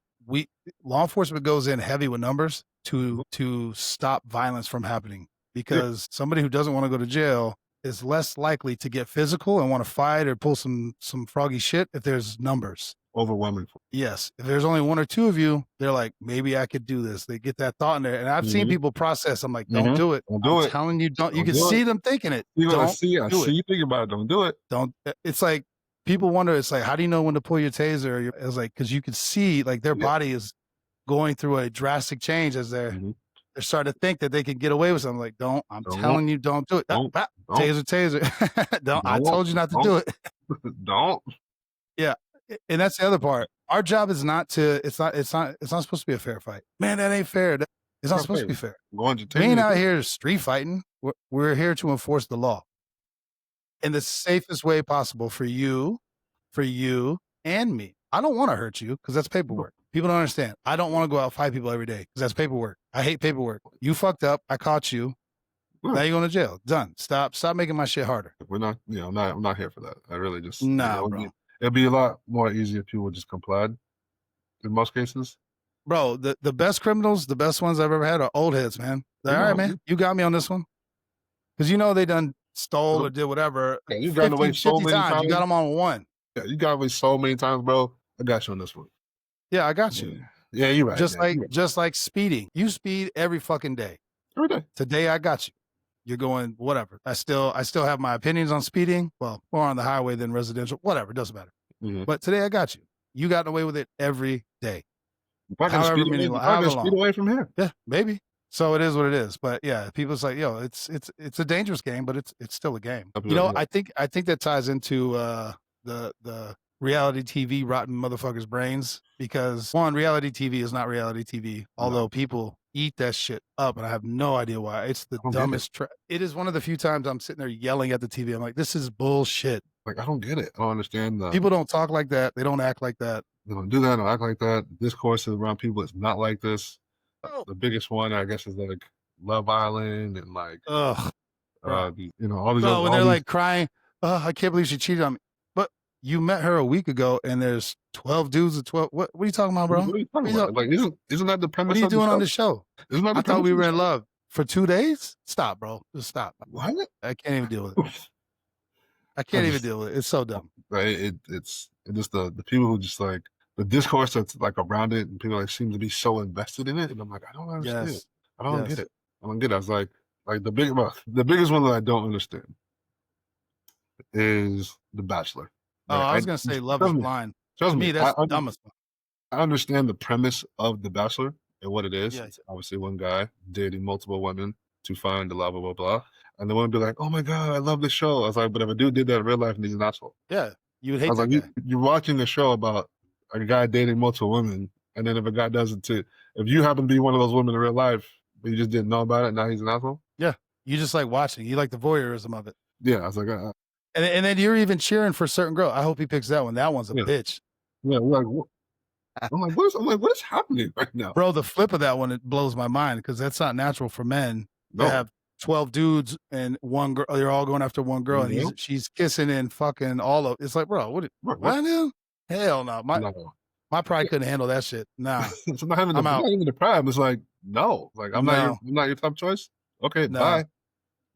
Law enforcement goes in heavy with numbers to stop violence from happening, because somebody who doesn't want to go to jail is less likely to get physical and want to fight or pull some froggy shit if there's numbers. Overwhelming. Yes. If there's only one or two of you, they're like, maybe I could do this. They get that thought in there. And I've seen people process. I'm like, don't do it. Don't do I'm it. telling you, don't. You Don't can do see it. them thinking it. I Don't see do it. you thinking about it. Don't do it. Don't. It's like people wonder. It's like, how do you know when to pull your taser? It's like, because you can see like their body is going through a drastic change as they're starting to think that they can get away with something. Like, don't. I'm telling you, don't do it. Don't. Taser. Don't. I told you not to do it. Don't. Yeah. And that's the other part. Our job is not to. It's not supposed to be a fair fight. Man, that ain't fair. It's not supposed to be fair. We ain't out here street fighting. We're here to enforce the law in the safest way possible for you and me. I don't want to hurt you because that's paperwork. People don't understand. I don't want to go out and fight people every day because that's paperwork. I hate paperwork. You fucked up. I caught you. Now you're going to jail. Done. Stop making my shit harder. We're not. I'm not here for that. I really just. Bro. It'd be a lot more easier if people just complied. In most cases, bro, the best criminals, the best ones I've ever had are old heads, man. All right, man, you got me on this one, because they done stole or did whatever. Yeah, you got away so many times. You got them on one. Yeah, you got away so many times, bro. I got you on this one. Yeah, I got you. Yeah, you're right. Just like speeding. You speed every fucking day. Every day. Today I got you. You're going whatever. I still have my opinions on speeding. Well, more on the highway than residential. Whatever, it doesn't matter. But today I got you. You got away with it every day. However many, speed away from here. Yeah, maybe. So it is what it is. But yeah, people's like, yo, it's a dangerous game, but it's still a game. I think that ties into the reality TV rotten motherfuckers' brains, because one, reality TV is not reality TV, although people eat that shit up, and I have no idea why. It's the dumbest. It is one of the few times I'm sitting there yelling at the TV. I'm like, this is bullshit. Like, I don't get it. I don't understand. People don't talk like that. They don't act like that. They don't do that. They don't act like that. Discourse around people is not like this. The biggest one, I guess, is like Love Island and like, all these. When they're like crying, I can't believe she cheated on me. But you met her a week ago, and there's 12 dudes at 12. What are you talking about, bro? What are you talking about? Like, isn't that the premise? What are you doing on the show? I thought we were in love for 2 days. Stop, bro. Just stop. What? I can't even deal with it. I can't even deal with it. It's so dumb. Right? It's just the people who just like the discourse that's like around it, and people like seem to be so invested in it, and I'm like, I don't understand. Yes. I don't get it. I don't get it. I was like the biggest one that I don't understand is The Bachelor. Like, I was gonna say Love is Blind. Trust me, that's the dumbest one. I understand the premise of The Bachelor and what it is. Yeah. It's obviously one guy dating multiple women to find the blah blah blah blah. And the woman be like, "Oh my god, I love this show." I was like, "But if a dude did that in real life, and he's an asshole." Yeah, you would hate. I was like, "You're watching a show about a guy dating multiple women, and then if a guy does it too, if you happen to be one of those women in real life, but you just didn't know about it, now he's an asshole." Yeah, you just like watching. You like the voyeurism of it. Yeah, I was like, and then you're even cheering for a certain girl. I hope he picks that one. That one's a bitch. Yeah, we're like, what? I'm like, what is happening right now, bro? The flip of that one, it blows my mind, because that's not natural for men to have 12 dudes and one girl. They're all going after one girl, and she's kissing and fucking all of. It's like, bro, what? Hell no. My pride couldn't handle that shit. Nah, it's not even the pride. It's like, no, like I'm not your top choice. Okay, bye.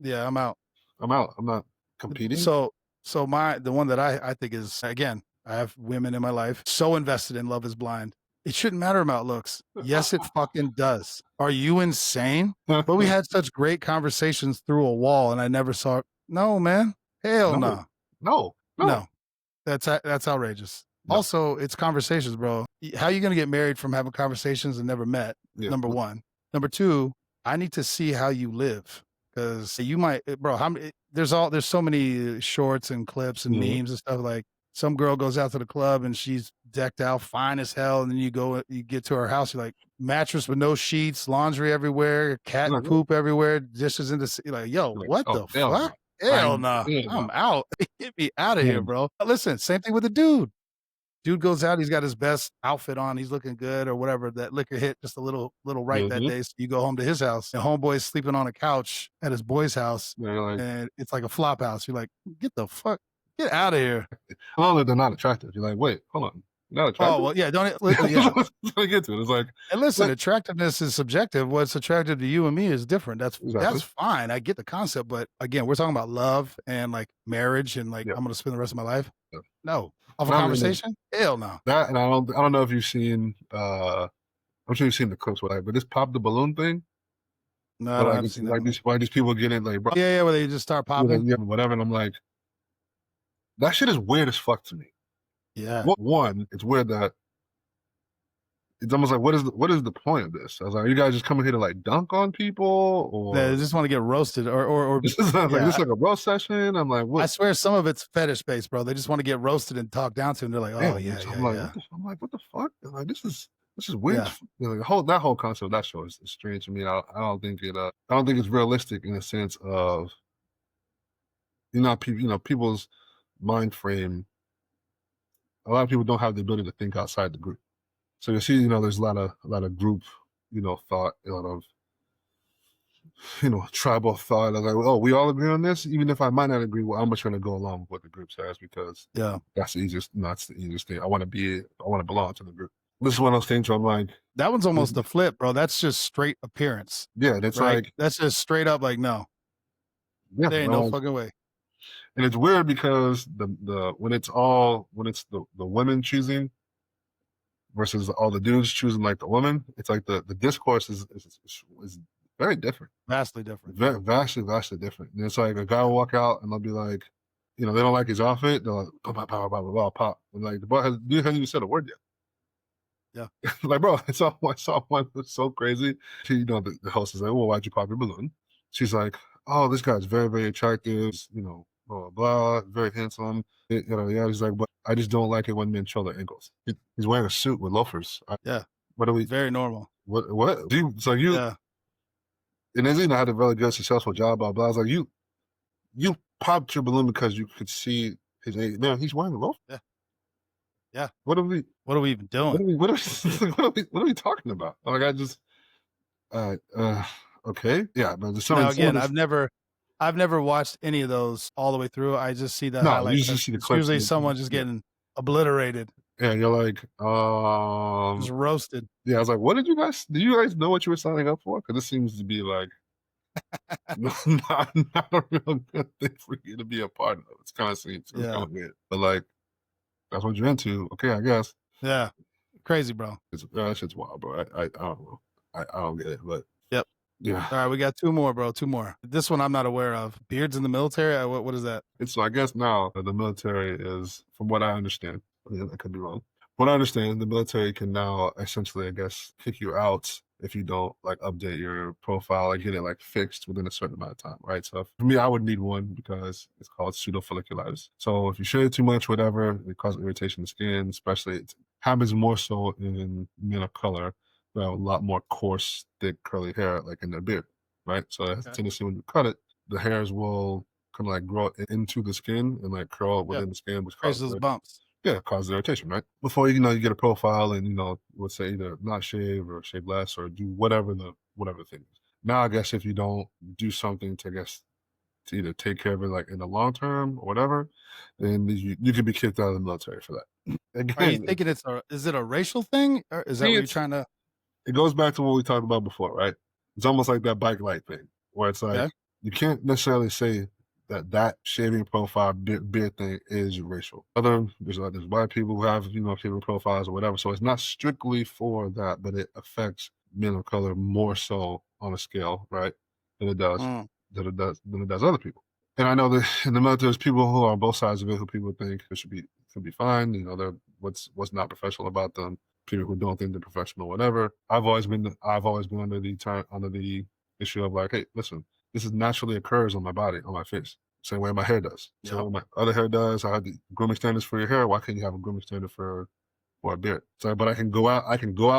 Yeah, I'm out. I'm not competing. So the one that I think is, again, I have women in my life so invested in Love is Blind. It shouldn't matter about looks. Yes, it fucking does. Are you insane? But we had such great conversations through a wall, and I never saw it. No, man. Hell no. No. That's outrageous. No. Also, it's conversations, bro. How are you going to get married from having conversations and never met? Yeah. Number one. Number two, I need to see how you live, because you might, bro. There's so many shorts and clips and memes and stuff. Like, some girl goes out to the club and she's decked out, fine as hell, and then you get to her house, you're like, mattress with no sheets, laundry everywhere, cat poop everywhere, dishes in the like, yo, what the fuck? Hell no. I'm out. Get me out of here, bro. Listen, same thing with the dude. Dude goes out, he's got his best outfit on, he's looking good or whatever. That liquor hit just a little right that day. So you go home to his house, and homeboy's sleeping on a couch at his boy's house, and it's like a flop house. You're like, get the fuck, get out of here. Not that they're not attractive. You're like, wait, hold on. Not Oh, attractive? well, yeah, don't it yeah. I get to it. It's And listen, like attractiveness is subjective. What's attractive to you and me is different. That's exactly. fine. I get the concept, but again, we're talking about love and like marriage and like Yeah, I'm gonna spend the rest of my life. yeah. No. Off a And I mean, conversation? Hell no. that and I don't know if you've seen, I'm sure you've seen the clips where, like, but this pop the balloon thing, No, I but, don't like, haven't it's seen that like one. these people get in, like, bro, Oh, yeah, yeah, where they just start you know, popping. yeah, whatever, and I'm like, that shit is weird as fuck to me. Yeah. One, it's weird that it's almost like, what is the point of this? I was like, are you guys just coming here to, like, dunk on people, They or just want to get roasted or this is like yeah. this is like a roast session? I'm like, I what? swear some of it's fetish based, bro. They just want to get roasted and talked down to, and they're like, Yeah, "Oh yeah, so yeah, I'm like, yeah, what the fuck? I'm like, this is weird. yeah, You know, the whole concept of that show is strange to me. I don't think I don't think it's realistic in the sense of, people's mind frame. A lot of people don't have the ability to think outside the group. So you see, there's a lot of group, thought, a lot of, tribal thought of like, oh, we all agree on this, even if I might not agree. Well, I'm just going to go along with what the group says because yeah." that's the easiest. That's the easiest thing. I want to belong to the group. This is one of those things where I'm like, That one's almost a flip, bro. That's just straight appearance, yeah, that's right? like, That's just straight up like, no, yeah, there ain't no fucking way. and it's weird because the when it's the women choosing versus all the dudes choosing like the women, it's like the discourse is very different. Vastly different. Very vastly different. And it's like a guy will walk out and they'll be like, they don't like his outfit. They're like, oh, blah, blah, blah, blah, blah, pop. And like, dude hasn't even said a word Yeah. yet. Like, bro, I saw one that's so crazy. The host is like, well, why'd you pop your balloon? She's like, oh, this guy's very, very attractive, blah, blah, blah, very handsome. Yeah, he's like, but I just don't like it when men show their ankles. He's wearing a suit with loafers. Yeah. What are we, Very normal. what? So you, Yeah. and then had a really good, successful job, blah, blah. I was like, you popped your balloon because you could see his age. Man, he's wearing a loaf. Yeah. Yeah. What are we? What are we even doing? What are we talking about? Like, I just, uh, uh, okay, yeah. But there's Now some of again, this. I've never watched any of those all the way through. I just see the No, you highlight just clips. see the It's clips. usually And someone just yeah, getting obliterated, yeah. You're like, just roasted. yeah. I was like, what did you guys? Do you guys know what you were signing up for? Because this seems to be like not a real good thing for you to be a part of. It's kind of seems it's kind Yeah. of weird, but like that's what you're into. Okay, I guess. Yeah. Crazy, bro. That shit's wild, bro. I don't know. I don't get it, but Yep. yeah. All right, we got two more, bro. Two more. This one I'm not aware of. Beards in the military. What is that? And so I guess now the military is, from what I understand, I could be wrong. What I understand, the military can now essentially, I guess, kick you out if you don't like update your profile or get it like fixed within a certain amount of time, right? So for me, I would need one because it's called pseudofolliculitis. So if you shave too much, whatever, it causes irritation in the skin, especially it happens more so in men of color who have a lot more coarse, thick, curly hair, like in their beard, right? So it has a Okay. tendency when you cut it, the hairs will kind of like grow into the skin and like curl up Yeah. within the skin, which Creates causes those bumps. causes irritation, right? Before you get a profile and would say either not shave or shave less or do whatever thing is. Now I guess if you don't do something to to either take care of it like in the long term or whatever, then you could be kicked out of the military for that. Are you Again, thinking is it a racial thing? Or is that see, what you're trying to it goes back to what we talked about before, right? It's almost like that bike light thing, where it's like Okay. you can't necessarily say that shaving profile beard thing is racial. There's white people who have shaving profiles or whatever, so it's not strictly for that, but it affects men of color more so on a scale, right? Than it does Mm, than it does other people. And I know that in the military, there's people who are on both sides of it who people think it should be fine. They're what's not professional about them. People who don't think they're professional, whatever. I've always been under the issue of like, hey, listen, this is naturally occurs on my body, on my face, same way my hair does. Same yep. way my other hair does. I have the grooming standards for your hair. Why can't you have a grooming standard for a beard? So, but I can go out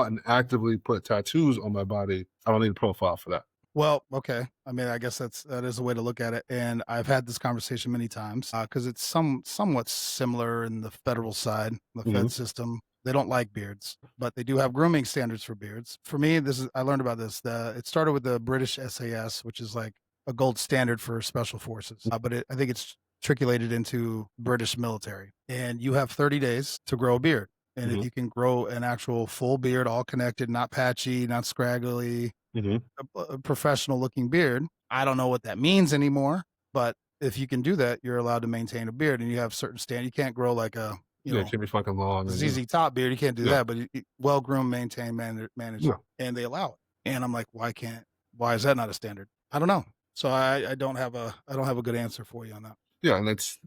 and actively put tattoos on my body. I don't need a profile for that. Well, okay. I mean, I guess that is a way to look at it, and I've had this conversation many times because it's somewhat similar in the federal side, the Mhm. Fed system. They don't like beards, but they do have grooming standards for beards. For me, I learned about this. It started with the British SAS, which is like a gold standard for special forces, but I think it's triculated into British military, and you have 30 days to grow a beard. And if Mhm. you can grow an actual full beard, all connected, not patchy, not scraggly, Mhm. a professional looking beard. I don't know what that means anymore, but if you can do that, you're allowed to maintain a beard, and you have certain You can't grow like a, Yeah, it can't be fucking long and ZZ Top beard. You can't do yeah. that, but well groomed, maintained, managed, Yeah. and they allow it. And I'm like, why is that not a standard? I don't know. So I don't have a good answer for you on that. Yeah, and it's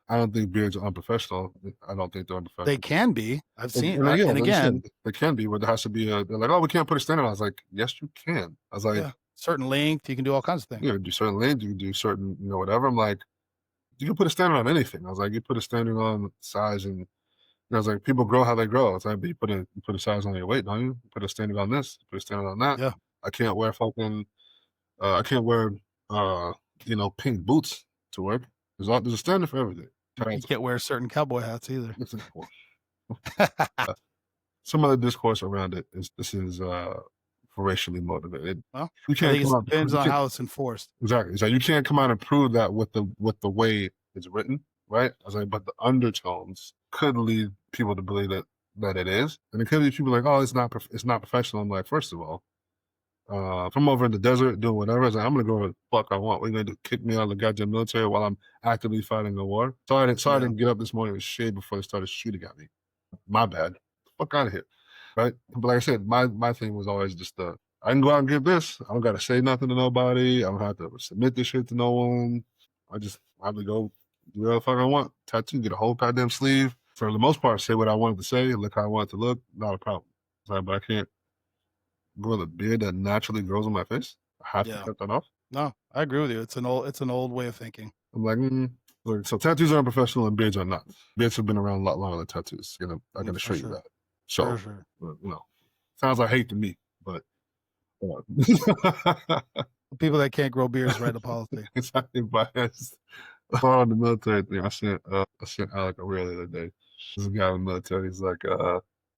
I don't think beards are unprofessional. I don't think they're They unprofessional. can be. I've seen, And yeah, and like I again, said, they can be, but there has to be they're like, "Oh, we can't put a standard on." I was like, "Yes, you can." I was like, yeah, certain length, you can do all kinds of things. "You know, do certain lanes, you can do certain, whatever." I'm like, "You can put a standard on anything." I was like, "You put a standard on size and" I was like, "People grow how they grow." I was like, "But you put a size on your weight, don't you? You put a standard on this, you put a standard on that." Yeah, I can't wear fucking I can't wear uh, pink boots to work. There's a standard for everything. you can't wear certain cowboy hats either. Some other discourse around it is this is racially motivated. Well, You I can't think come it out depends you on can't how it's enforced. exactly. So you can't come out and prove that with the way it's written, right? I was like, but the undertones could lead people to believe that it is, and it could lead people like, oh, it's not professional. I'm like, first of all, if I'm over in the desert doing whatever, I was like, I'm gonna go where the fuck I want. What are you gonna do? Kick me out of the goddamn military while I'm actively fighting a war? So I Yeah, didn't get up this morning and shave before they started shooting at me. My bad. Fuck out of here. Right? But like I said, my thing was always just I can go out and get this. I don't gotta say nothing to nobody. I don't have to submit this shit to no one. I have to go do whatever the fuck I want. Tattoo, get a whole goddamn sleeve. For the most part, say what I wanted to say, look how I wanted to look, not a problem. Like, but I can't grow the beard that naturally grows on my face. I have to yeah. cut that off. No, I agree with you. It's an old way of thinking. I'm like, look, so tattoos are unprofessional and beards are not. Beards have been around a lot longer than tattoos. I'm gonna For show you sure, that. for So, sure. sounds like hate to me, but People that can't grow beards write a policy. exactly biased. On the military thing, I sent Alec a reel the other day. This guy in the military, he's like,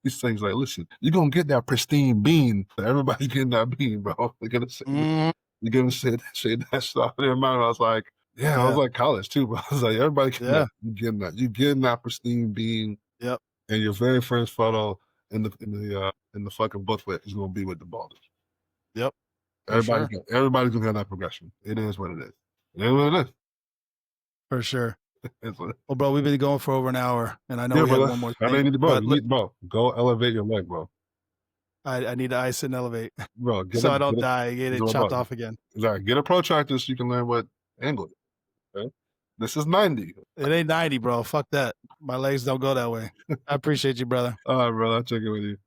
these things like, listen, you're gonna get that pristine bean. Everybody's getting that bean, bro. They're gonna say, Mhm. you're gonna say that stuff in their mind. I was like, yeah, I was Yeah, like college too, bro. I was like, everybody getting yeah, that. You getting that. You getting that pristine bean, yep, and your very first photo in the fucking booklet is gonna be with the balding. yep, for sure, Everybody's gonna have that progression. It is what it is. It is what it is. for sure. It's what Well, bro, we've been going for over an hour, and I know yeah, we had brother. one more I thing, mean, you need to, bro. but You need, bro. Go elevate your leg, bro. I need to ice and elevate Bro, so I don't die and get This is it what I'm chopped about. off again. Exactly. Get a protractor so you can learn what angle it is. Okay? This is 90. It ain't 90, bro. Fuck that. My legs don't go that way. I appreciate you, brother. All right, bro. I'll check it with you.